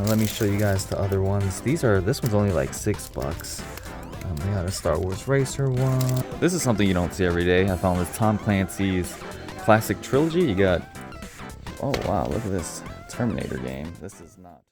Let me show you guys the other ones. This one's only like $6. They got a Star Wars Racer one. This is something you don't see every day. I found this Tom Clancy's classic trilogy. You got, oh wow, look at this Terminator game. This is not.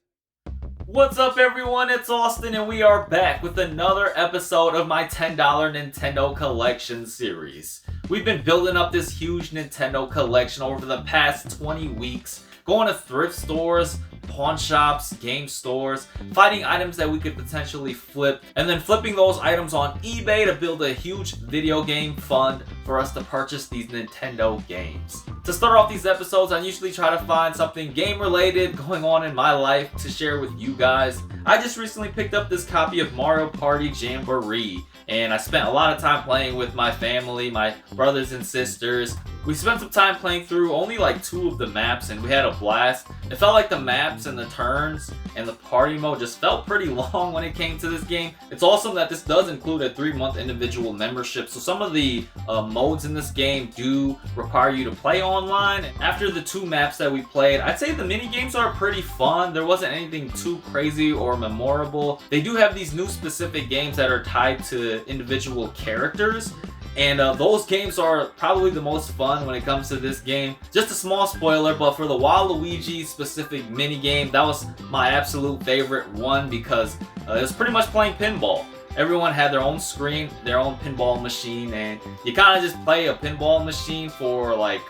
What's up everyone, it's Austin and we are back with another episode of my $10 Nintendo collection series. We've been building up this huge Nintendo collection over the past 20 weeks, going to thrift stores, pawn shops, game stores, finding items that we could potentially flip, and then flipping those items on eBay to build a huge video game fund for us to purchase these Nintendo games. To start off these episodes, I usually try to find something game related going on in my life to share with you guys. I just recently picked up this copy of Mario Party Jamboree, and I spent a lot of time playing with my family, my brothers and sisters. We spent some time playing through only like 2 of the maps and we had a blast. It felt like the maps and the turns and the party mode just felt pretty long when it came to this game. It's awesome that this does include a 3-month individual membership, so some of the modes in this game do require you to play online. After the 2 maps that we played, I'd say the mini games are pretty fun. There wasn't anything too crazy or memorable. They do have these new specific games that are tied to individual characters, and those games are probably the most fun when it comes to this game. Just a small spoiler, but for the Waluigi specific mini game, that was my absolute favorite one because it was pretty much playing pinball. Everyone had their own screen, their own pinball machine, and you kind of just play a pinball machine for like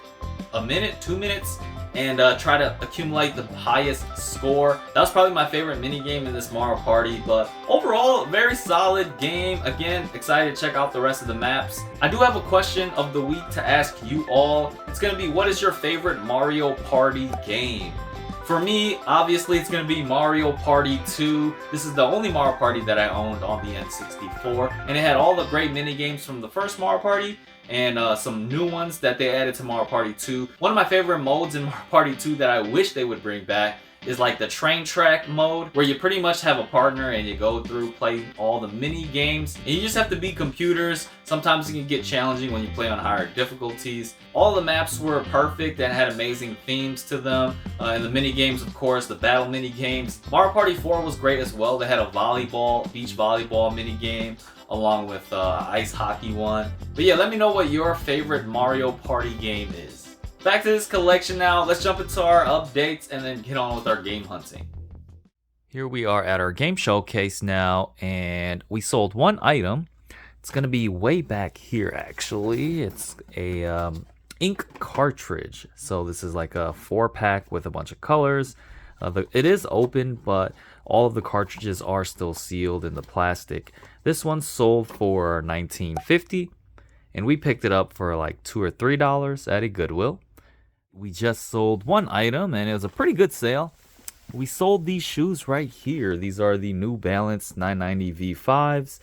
a minute, 2 minutes, and try to accumulate the highest score. That was probably my favorite mini game in this Mario Party, but overall, very solid game. Again, excited to check out the rest of the maps. I do have a question of the week to ask you all. It's gonna be, what is your favorite Mario Party game? For me, obviously, it's going to be Mario Party 2. This is the only Mario Party that I owned on the N64, and it had all the great mini games from the first Mario Party and some new ones that they added to Mario Party 2. One of my favorite modes in Mario Party 2 that I wish they would bring back is like the train track mode, where you pretty much have a partner and you go through, play all the mini games, and you just have to beat computers. Sometimes it can get challenging when you play on higher difficulties. All the maps were perfect and had amazing themes to them. And the mini games, of course, the battle mini games. Mario Party 4 was great as well. They had a beach volleyball mini game, along with ice hockey one. But yeah, let me know what your favorite Mario Party game is. Back to this collection now. Let's jump into our updates and then get on with our game hunting. Here we are at our game showcase now, and we sold one item. It's gonna be way back here actually. It's a ink cartridge. So this is like a 4-pack with a bunch of colors. It is open, but all of the cartridges are still sealed in the plastic. This one sold for $19.50, and we picked it up for like $2 or $3 at a Goodwill. We just sold one item, and it was a pretty good sale. We sold these shoes right here. These are the New Balance 990 V5s.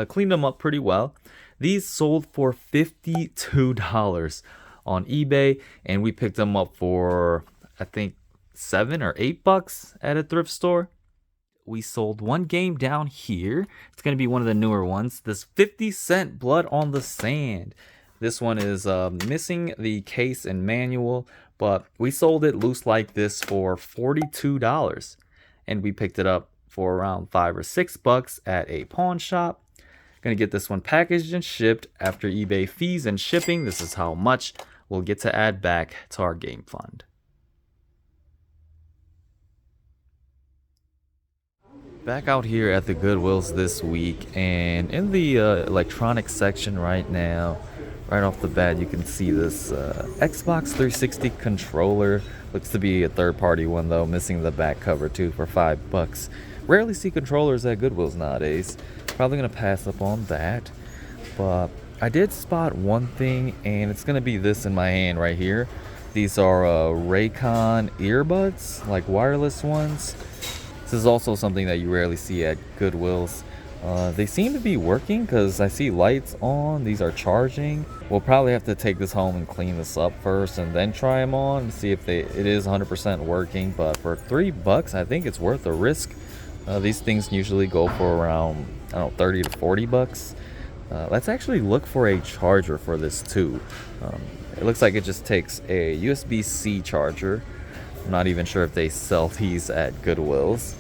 Cleaned them up pretty well. These sold for $52 on eBay, and we picked them up for, I think, $7 or $8 at a thrift store. We sold one game down here. It's going to be one of the newer ones. This 50-cent Blood on the Sand. This one is missing the case and manual, but we sold it loose like this for $42. And we picked it up for around $5 or $6 at a pawn shop. Gonna get this one packaged and shipped. After eBay fees and shipping, this is how much we'll get to add back to our game fund. Back out here at the Goodwills this week, and in the electronics section right now, right off the bat, you can see this Xbox 360 controller. Looks to be a third-party one though, missing the back cover too for $5. Rarely see controllers at Goodwills nowadays. Probably gonna pass up on that, but I did spot one thing, and it's gonna be this in my hand right here. These are Raycon earbuds, like wireless ones. This is also something that you rarely see at Goodwills. They seem to be working because I see lights on. These are charging. We'll probably have to take this home and clean this up first and then try them on and see if it is 100% working. But for $3, I think it's worth the risk. These things usually go for around, I don't know, 30 to 40 bucks. Let's actually look for a charger for this too. It looks like it just takes a USB-C charger. I'm not even sure if they sell these at Goodwills.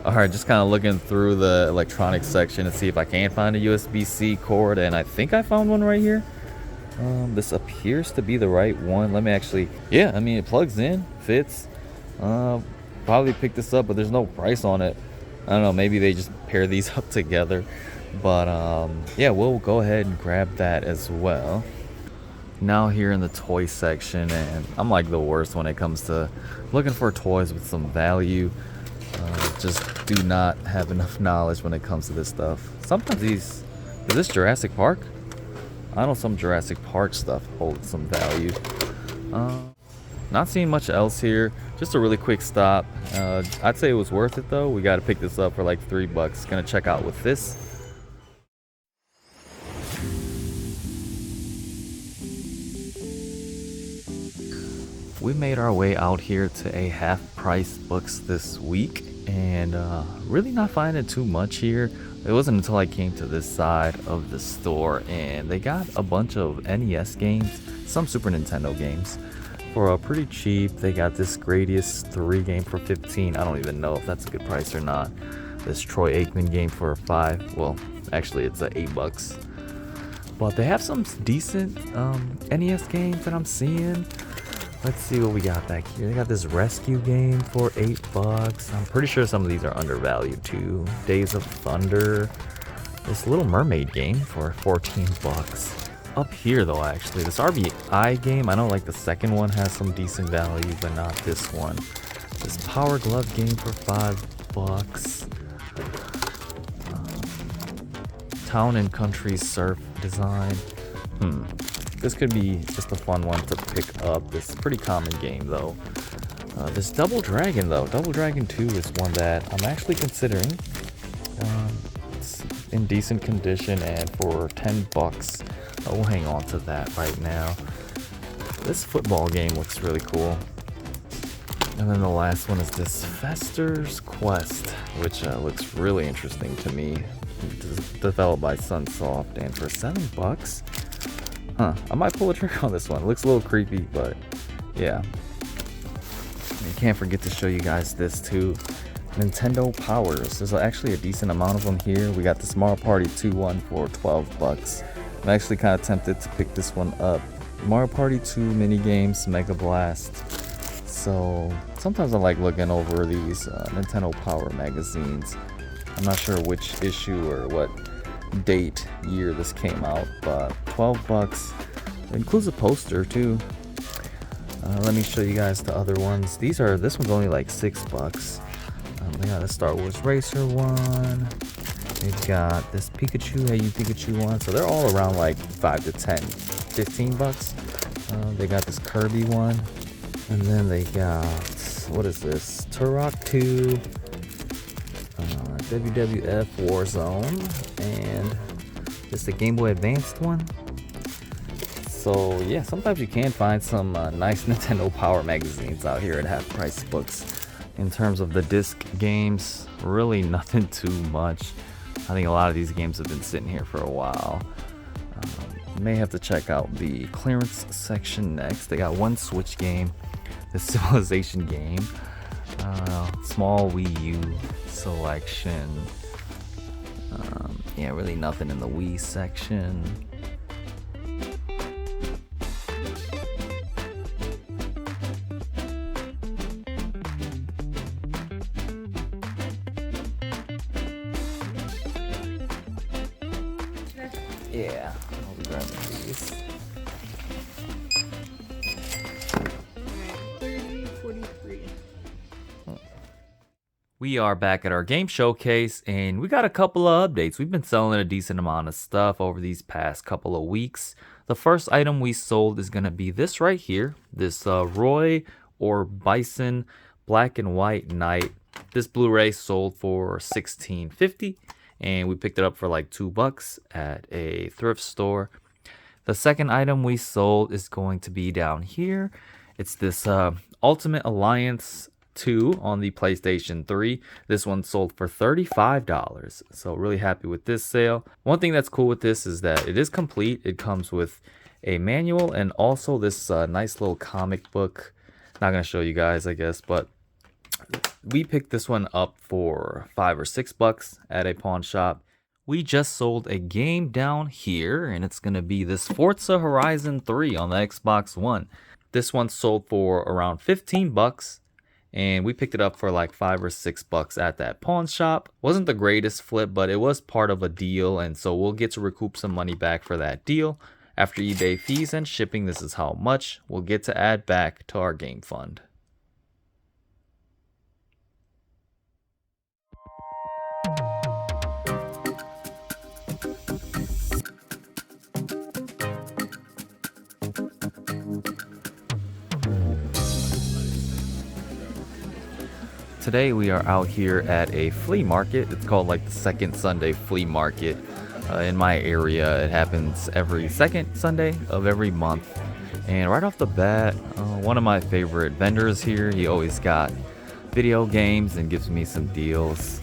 Alright, just kind of looking through the electronics section to see if I can find a USB-C cord, and I think I found one right here. This appears to be the right one. Let me actually, yeah, I mean, it plugs in, fits. Probably picked this up, but there's no price on it. I don't know, maybe they just pair these up together. But yeah, we'll go ahead and grab that as well. Now here in the toy section, and I'm like the worst when it comes to looking for toys with some value. Just do not have enough knowledge when it comes to this stuff. Sometimes is this Jurassic Park? I know some Jurassic Park stuff holds some value. Not seeing much else here. Just a really quick stop. I'd say it was worth it though. We got to pick this up for like $3. Gonna check out with this. We made our way out here to a half-price books this week, and really not finding too much here. It wasn't until I came to this side of the store, and they got a bunch of NES games, some Super Nintendo games, for pretty cheap. They got this Gradius 3 game for $15. I don't even know if that's a good price or not. This Troy Aikman game for $5. Well, actually, it's $8. But they have some decent NES games that I'm seeing. Let's see what we got back here. They got this rescue game for $8. I'm pretty sure some of these are undervalued too. Days of Thunder. This Little Mermaid game for $14. Up here though, actually, this RBI game, I know like the second one has some decent value, but not this one. This Power Glove game for $5. Town and Country Surf Design. This could be just a fun one to pick up. This is a pretty common game though. This Double Dragon though, Double Dragon 2 is one that I'm actually considering. It's in decent condition, and for $10, we'll hang on to that right now. This football game looks really cool. And then the last one is this Fester's Quest, which looks really interesting to me. It's developed by Sunsoft, and for $7, I might pull a trigger on this one. It looks a little creepy, but yeah. I can't forget to show you guys this too. Nintendo Powers. There's actually a decent amount of them here. We got the Mario Party 2 one for $12. I'm actually kind of tempted to pick this one up. Mario Party 2 mini games, Mega Blast. So sometimes I like looking over these Nintendo Power magazines. I'm not sure which issue or what date year this came out, but $12. It includes a poster too. Let me show you guys the other ones. This one's only like $6. They got a Star Wars Racer one. They've got this Pikachu, Hey You Pikachu one. So they're all around like $5 to $10, $15. They got this Kirby one, and then they got, what is this? Turok 2. WWF Warzone, and just a Game Boy Advanced one. So yeah, sometimes you can find some nice Nintendo Power magazines out here at half-price books. In terms of the disc games, really nothing too much. I think a lot of these games have been sitting here for a while. May have to check out the clearance section next. They got one Switch game, the Civilization game, small Wii U selection. Yeah, really nothing in the Wii section. Yeah, I'll be grabbing these. 30, 43. We are back at our game showcase, and we got a couple of updates. We've been selling a decent amount of stuff over these past couple of weeks. The first item we sold is going to be this right here, this Roy or Bison Black and White Knight. This Blu-ray sold for $16.50, and we picked it up for like $2 at a thrift store. The second item we sold is going to be down here. It's this Ultimate Alliance 2 on the PlayStation 3. This one sold for $35, so really happy with this sale. One thing that's cool with this is that it is complete. It comes with a manual and also this nice little comic book Not gonna show you guys, I guess, but we picked this one up for $5 or $6 at a pawn shop. We just sold a game down here, and it's gonna be this Forza Horizon 3 on the Xbox One. This one sold for around $15, and we picked it up for like $5 or $6 at that pawn shop. Wasn't the greatest flip, but it was part of a deal, and so we'll get to recoup some money back for that deal. After eBay fees and shipping, this is how much we'll get to add back to our game fund. Today we are out here at a flea market. It's called like the Second Sunday Flea Market. In my area, it happens every second Sunday of every month. And right off the bat, one of my favorite vendors here, he always got video games and gives me some deals.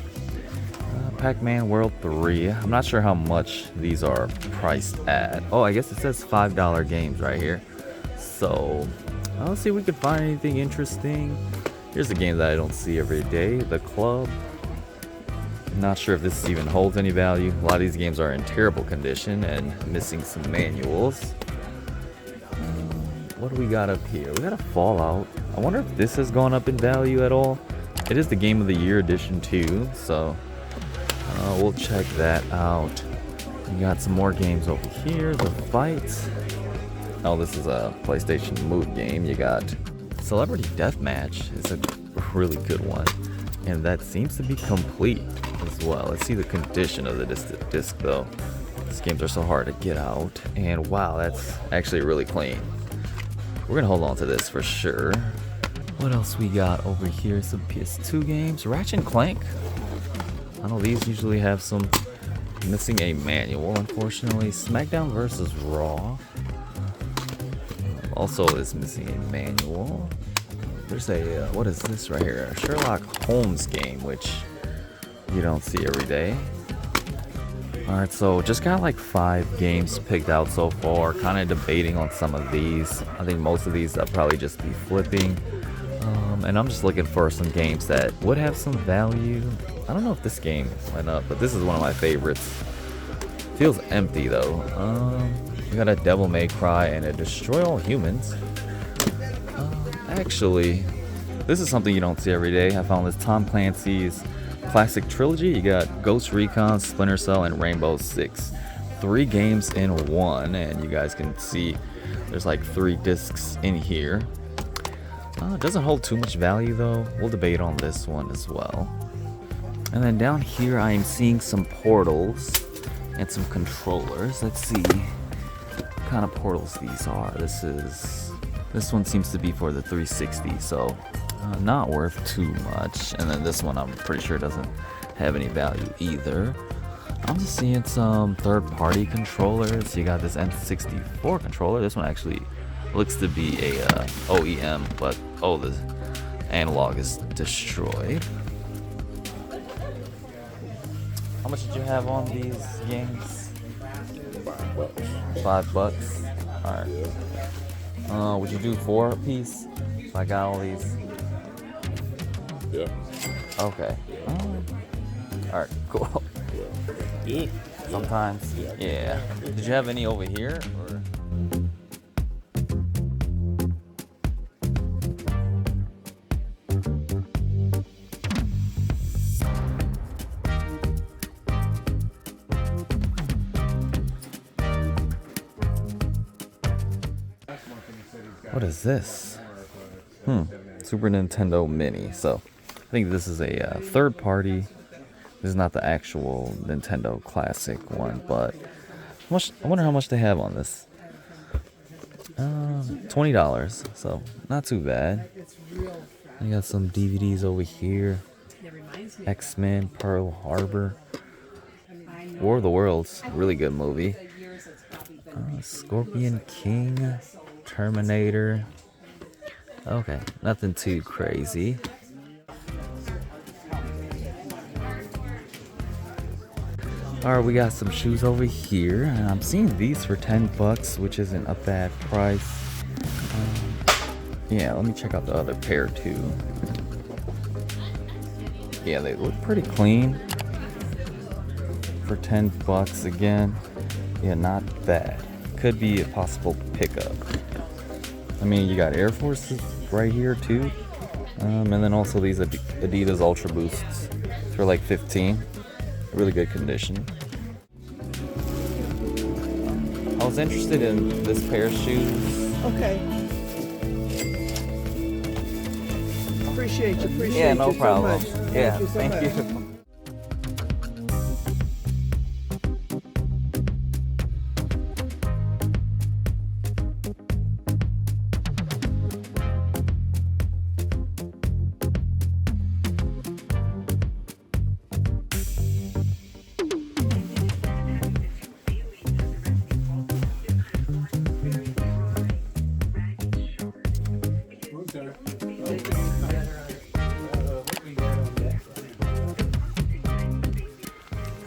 Pac-Man World 3. I'm not sure how much these are priced at. Oh, I guess it says $5 games right here. So let's see if we can find anything interesting. Here's a game that I don't see every day, The Club. Not sure if this even holds any value. A lot of these games are in terrible condition and missing some manuals. What do we got up here? We got a Fallout. I wonder if this has gone up in value at all. It is the Game of the Year edition too, so we'll check that out. We got some more games over here. The Fight. Oh, this is a PlayStation Move game. You got Celebrity Deathmatch. It's a really good one, and that seems to be complete as well. Let's see the condition of the disc though. These games are so hard to get out, and wow, that's actually really clean. We're gonna hold on to this for sure. What else we got over here? Some PS2 games. Ratchet and Clank. I know these usually have some missing a manual, unfortunately. SmackDown vs. Raw also is missing a manual. There's a what is this right here? A Sherlock Holmes game, which you don't see every day. Alright, so just got like 5 games picked out so far. Kind of debating on some of these. I think most of these I'll probably just be flipping. And I'm just looking for some games that would have some value. I don't know if this game went up, but this is one of my favorites. Feels empty though. We got a Devil May Cry and a Destroy All Humans. Actually, this is something you don't see every day. I found this Tom Clancy's classic trilogy. You got Ghost Recon, Splinter Cell, and Rainbow Six. 3 games in one, and you guys can see there's like 3 discs in here. It doesn't hold too much value though. We'll debate on this one as well. And then down here I am seeing some portals and some controllers. Let's see what kind of portals these are. This one seems to be for the 360, so not worth too much. And then this one I'm pretty sure doesn't have any value either. I'm just seeing some third-party controllers. You got this N64 controller. This one actually looks to be a OEM, but oh, the analog is destroyed. How much did you have on these games? $5. Alright. Would you do 4 a piece if I got all these? Yeah. Okay. Alright, cool. Yeah. Sometimes. Yeah. Did you have any over here? Or? What is this? Super Nintendo Mini. So, I think this is a third party. This is not the actual Nintendo Classic one, but I wonder how much they have on this. $20, so not too bad. I got some DVDs over here. X-Men, Pearl Harbor, War of the Worlds, really good movie. Scorpion King, Terminator. Okay, nothing too crazy. Alright, we got some shoes over here, and I'm seeing these for $10, which isn't a bad price. Yeah, let me check out the other pair too. Yeah, they look pretty clean. For 10 bucks again. Yeah, not bad. Could be a possible pickup. I mean, you got Air Forces right here too. And then also these Adidas Ultra Boosts for like 15. Really good condition. I was interested in this pair of shoes. Okay. Appreciate you. Yeah, no you problem. So much. Yeah, Thank you so much. you.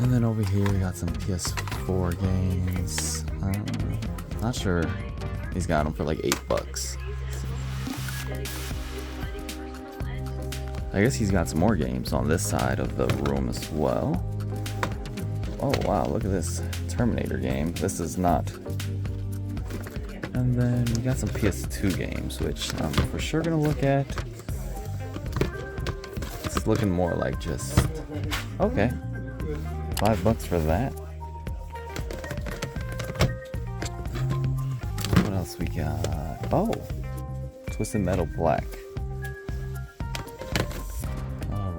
And then over here we got some PS4 games. Not sure. He's got them for like 8 bucks. I guess he's got some more games on this side of the room as well. Oh wow, look at this Terminator game. This is not. And then we got some PS2 games, which I'm for sure gonna look at. It's looking more like just okay. $5 for that. What else we got? Oh, Twisted Metal Black.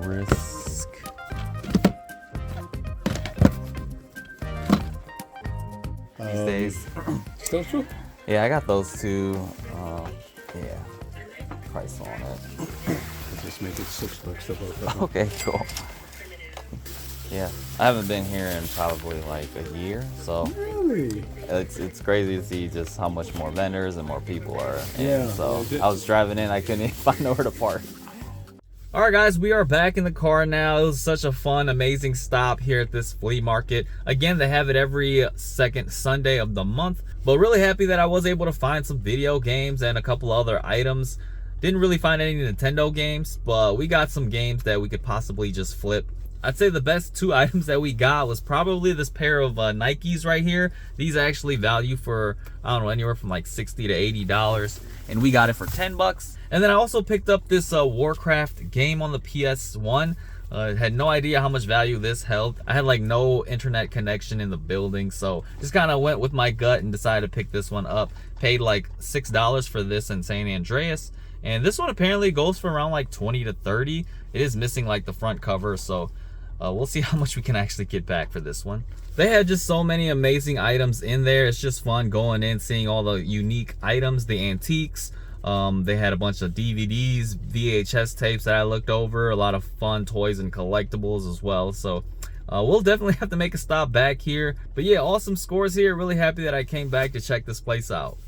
Risk. These days. Still true? Yeah, I got those two. Yeah, price on it. Just make it $6 to both of them. Okay, cool. Yeah, I haven't been here in probably like a year, so Really? it's crazy to see just how much more vendors and more people are in. Yeah. So I was driving in, I couldn't even find nowhere to park. Alright guys, we are back in the car now. It was such a fun, amazing stop here at this flea market. Again, they have it every second Sunday of the month. But really happy that I was able to find some video games and a couple other items. Didn't really find any Nintendo games, but we got some games that we could possibly just flip. I'd say the best 2 items that we got was probably this pair of Nikes right here. These actually value for, I don't know, anywhere from like $60 to $80. And we got it for 10 bucks. And then I also picked up this Warcraft game on the PS1. Had no idea how much value this held. I had like no internet connection in the building, so just kind of went with my gut and decided to pick this one up. Paid like $6 for this in San Andreas. And this one apparently goes for around like 20 to 30. It is missing like the front cover, so we'll see how much we can actually get back for this one. They had just so many amazing items in there. It's just fun going in, seeing all the unique items, the antiques. They had a bunch of DVDs, VHS tapes that I looked over, a lot of fun toys and collectibles as well. So we'll definitely have to make a stop back here. But yeah, awesome scores here. Really happy that I came back to check this place out.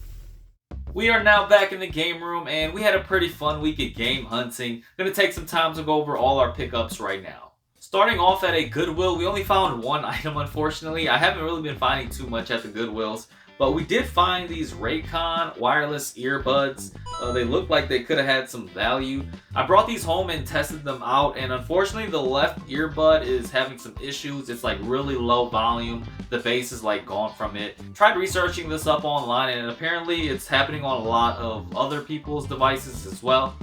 We are now back in the game room, and we had a pretty fun week at game hunting. Gonna take some time to go over all our pickups right now. Starting off at a Goodwill, we only found 1 item, unfortunately. I haven't really been finding too much at the Goodwills, but we did find these Raycon wireless earbuds. They look like they could have had some value. I brought these home and tested them out, and unfortunately the left earbud is having some issues. It's like really low volume. The bass is like gone from it. Tried researching this up online, and apparently it's happening on a lot of other people's devices as well.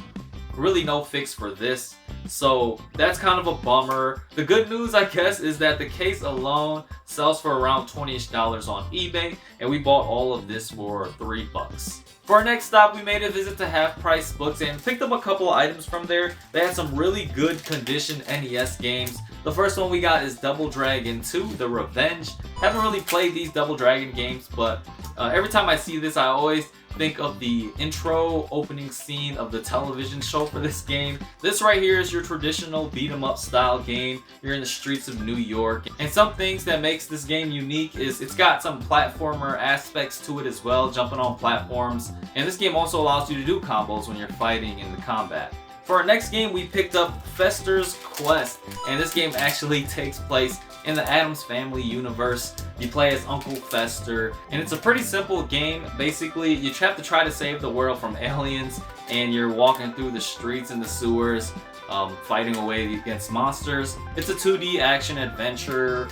Really no fix for this, so that's kind of a bummer. The good news, I guess, is that the case alone sells for around $20-ish on eBay, and we bought all of this for $3. For our next stop, we made a visit to Half Price Books and picked up a couple of items from there. They had some really good condition NES games. The first one we got is Double Dragon 2, The Revenge. Haven't really played these Double Dragon games, but every time I see this, I always think of the intro opening scene of the television show for this game. This right here is your traditional beat 'em up style game. You're in the streets of New York, and some things that makes this game unique is it's got some platformer aspects to it as well, jumping on platforms, and this game also allows you to do combos when you're fighting in the combat. For our next game, we picked up Fester's Quest, and this game actually takes place in the Addams Family universe. You play as Uncle Fester, and it's a pretty simple game. Basically, you have to try to save the world from aliens, and you're walking through the streets and the sewers, fighting away against monsters. It's a 2D action adventure,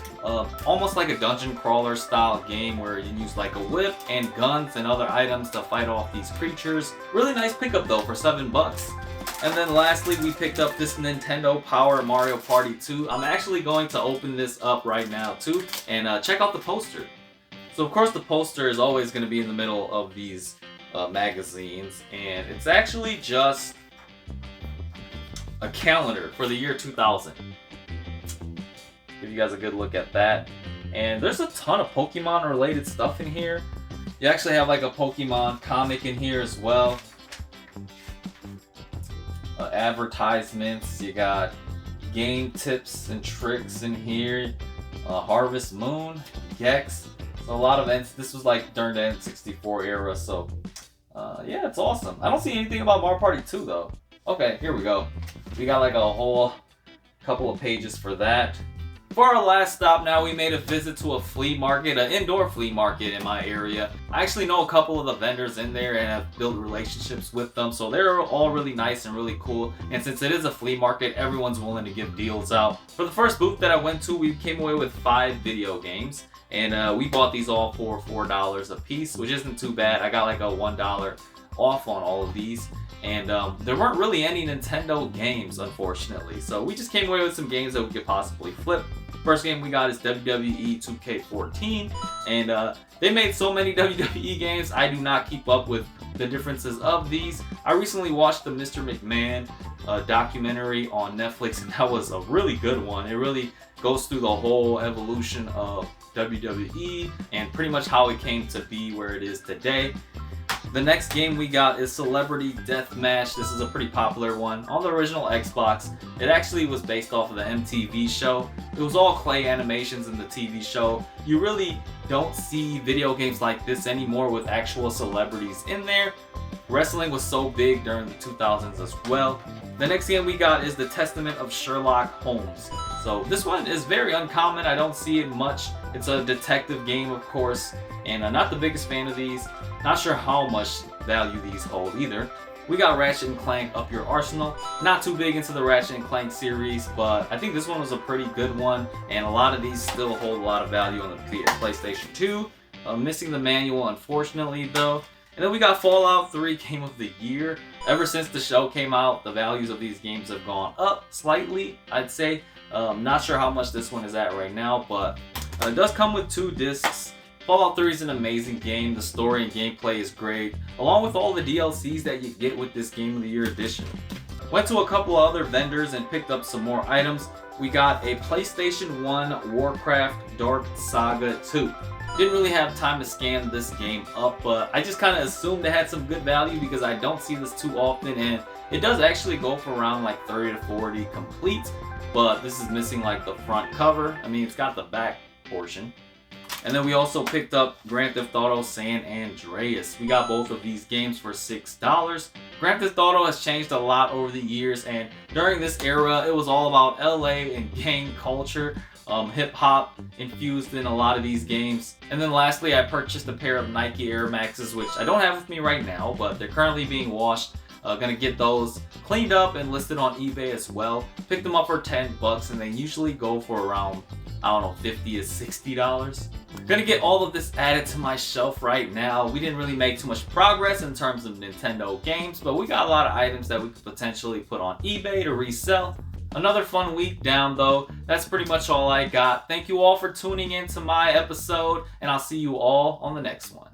almost like a dungeon crawler style game where you use like a whip and guns and other items to fight off these creatures. Really nice pickup though for $7. And then lastly, we picked up this Nintendo Power Mario Party 2. I'm actually going to open this up right now too, and check out the poster. So of course the poster is always going to be in the middle of these magazines, and it's actually just a calendar for the year 2000. Give you guys a good look at that. And there's a ton of Pokemon related stuff in here. You actually have like a Pokemon comic in here as well. Advertisements, you got game tips and tricks in here. Harvest Moon, Gex. So a lot of this was like during the N64 era, so yeah, it's awesome. I don't see anything about Mario Party 2 though. Okay, here we go. We got like a whole couple of pages for that. For our last stop now, we made a visit to a flea market, an indoor flea market in my area. I actually know a couple of the vendors in there and have built relationships with them, so they're all really nice and really cool. And since it is a flea market, everyone's willing to give deals out. For the first booth that I went to, we came away with 5 video games, and we bought these all for $4 a piece, which isn't too bad. I got like a $1 off on all of these. And there weren't really any Nintendo games, unfortunately. So we just came away with some games that we could possibly flip. First game we got is WWE 2K14. And they made so many WWE games, I do not keep up with the differences of these. I recently watched the Mr. McMahon documentary on Netflix, and that was a really good one. It really goes through the whole evolution of WWE and pretty much how it came to be where it is today. The next game we got is Celebrity Deathmatch. This is a pretty popular one on the original Xbox. It actually was based off of the MTV show. It was all clay animations in the TV show. You really don't see video games like this anymore with actual celebrities in there. Wrestling was so big during the 2000s as well. The next game we got is The Testament of Sherlock Holmes. So this one is very uncommon. I don't see it much. It's a detective game, of course, and I'm not the biggest fan of these. Not sure how much value these hold either. We got Ratchet & Clank Up Your Arsenal. Not too big into the Ratchet & Clank series, but I think this one was a pretty good one, and a lot of these still hold a lot of value on the PlayStation 2. Missing the manual, unfortunately, though. And then we got Fallout 3 Game of the Year. Ever since the show came out, the values of these games have gone up slightly, I'd say. Not sure how much this one is at right now, but it does come with 2 discs. Fallout 3 is an amazing game. The story and gameplay is great, along with all the DLCs that you get with this Game of the Year edition. Went to a couple of other vendors and picked up some more items. We got a PlayStation 1 Warcraft Dark Saga 2. Didn't really have time to scan this game up, but I just kind of assumed it had some good value because I don't see this too often, and it does actually go for around like 30 to 40 complete, but this is missing like the front cover. I mean, it's got the back portion. And then we also picked up Grand Theft Auto San Andreas. We got both of these games for $6. Grand Theft Auto has changed a lot over the years, and during this era, it was all about LA and gang culture. Hip-hop infused in a lot of these games. And then lastly, I purchased a pair of Nike Air Maxes, which I don't have with me right now, but they're currently being washed. Gonna get those cleaned up and listed on eBay as well. Picked them up for $10, and they usually go for around, I don't know, $50 to $60. Gonna get all of this added to my shelf right now. We didn't really make too much progress in terms of Nintendo games, but we got a lot of items that we could potentially put on eBay to resell. Another fun week down though. That's pretty much all I got. Thank you all for tuning in to my episode, and I'll see you all on the next one.